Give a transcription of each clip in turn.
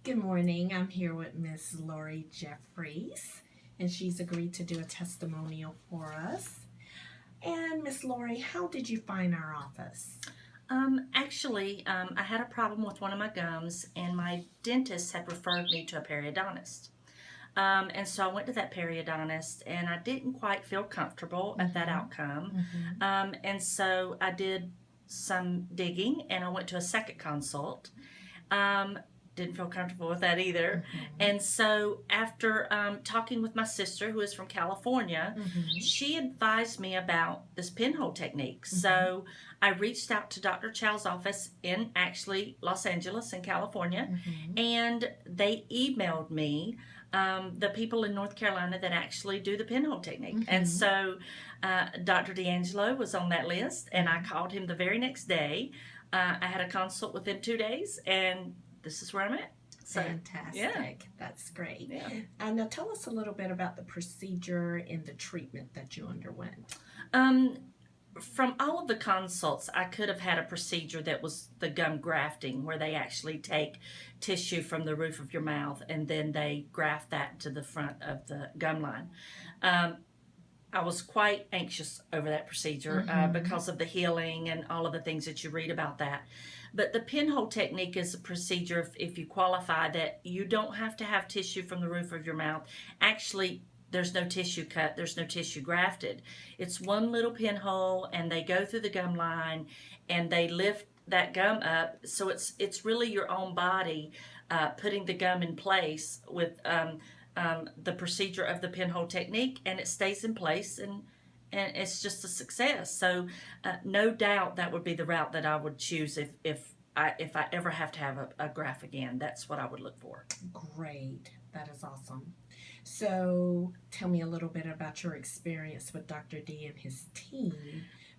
Good morning. I'm here with Miss Laurie Jeffries, and she's agreed to do a testimonial for us. And Miss Laurie, how did you find our office? I had a problem with one of my gums, and my dentist had referred me to a periodontist. And so I went to that periodontist, and I didn't quite feel comfortable at that outcome. And so I did some digging, and I went to a second consult. Didn't feel comfortable with that either. And so after talking with my sister, who is from California, she advised me about this pinhole technique. So I reached out to Dr. Chao's office in actually Los Angeles in California, and they emailed me the people in North Carolina that actually do the pinhole technique. And so Dr. DeAngelo was on that list, and I called him the very next day. I had a consult within 2 days, and this is where I'm at. So, fantastic. Yeah. That's great. Yeah. Now tell us a little bit about the procedure and the treatment that you underwent. From all of the consults, I could have had a procedure that was the gum grafting, where they actually take tissue from the roof of your mouth and then they graft that to the front of the gum line. I was quite anxious over that procedure because of the healing and all of the things that you read about that. But the pinhole technique is a procedure, if you qualify, that you don't have to have tissue from the roof of your mouth. Actually, there's no tissue cut, there's no tissue grafted. It's one little pinhole, and they go through the gum line and they lift that gum up. So it's really your own body putting the gum in place with the procedure of the pinhole technique, and it stays in place, and it's just a success. So no doubt that would be the route that I would choose if I ever have to have a graft again. That's what I would look for. Great. That is awesome. So tell me a little bit about your experience with Dr. D and his team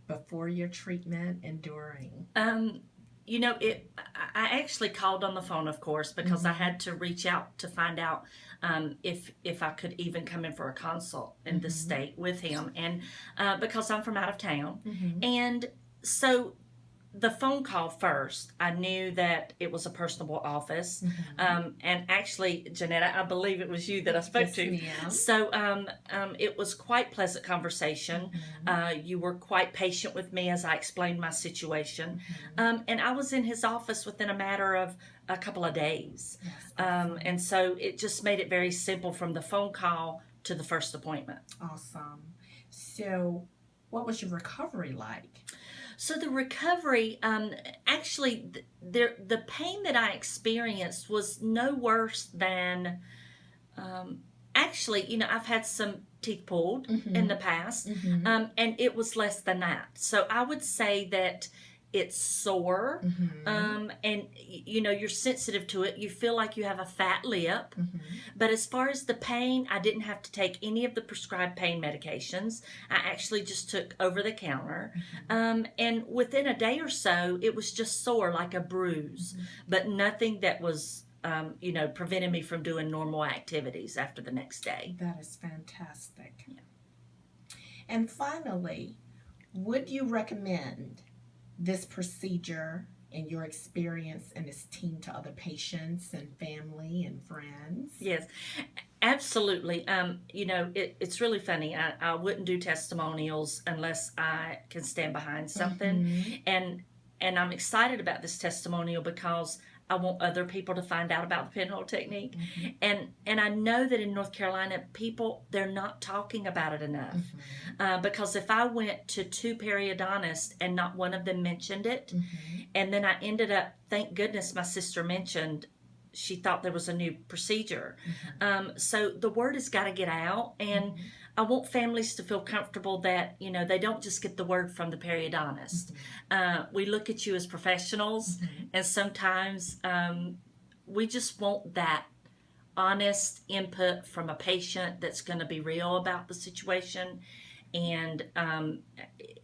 before your treatment and during. I actually called on the phone, of course, because I had to reach out to find out if I could even come in for a consult in the state with him, and because I'm from out of town. And so the phone call first, I knew that it was a personable office. And actually, Janetta, I believe it was you that I spoke to. Ma'am. So it was quite pleasant conversation. You were quite patient with me as I explained my situation. And I was in his office within a matter of a couple of days. And so it just made it very simple from the phone call to the first appointment. Awesome. So what was your recovery like? So the recovery, actually, the pain that I experienced was no worse than, I've had some teeth pulled in the past, and it was less than that. So I would say that it's sore, and you're sensitive to it. You feel like you have a fat lip. But as far as the pain, I didn't have to take any of the prescribed pain medications. I actually just took over the counter, and within a day or so, it was just sore, like a bruise, but nothing that was preventing me from doing normal activities after the next day. That is fantastic. Yeah. And finally, would you recommend this procedure and your experience and his team to other patients and family and friends? Yes, absolutely. It's really funny. I wouldn't do testimonials unless I can stand behind something. And I'm excited about this testimonial because I want other people to find out about the pinhole technique. And I know that in North Carolina, they're not talking about it enough. Because if I went to 2 periodontists and not one of them mentioned it, and then I ended up, thank goodness my sister mentioned, she thought there was a new procedure. So the word has got to get out, and I want families to feel comfortable that, they don't just get the word from the periodontist. We look at you as professionals, and sometimes we just want that honest input from a patient that's going to be real about the situation. And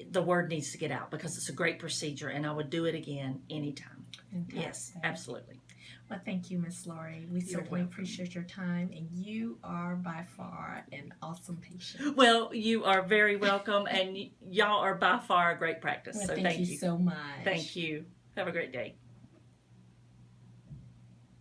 the word needs to get out because it's a great procedure, and I would do it again anytime. Fantastic. Yes, absolutely. Well, thank you, Miss Laurie. We certainly appreciate your time, and you are by far an awesome patient. Well, you are very welcome, and y'all are by far a great practice. Well, so thank you so much. Thank you. Have a great day.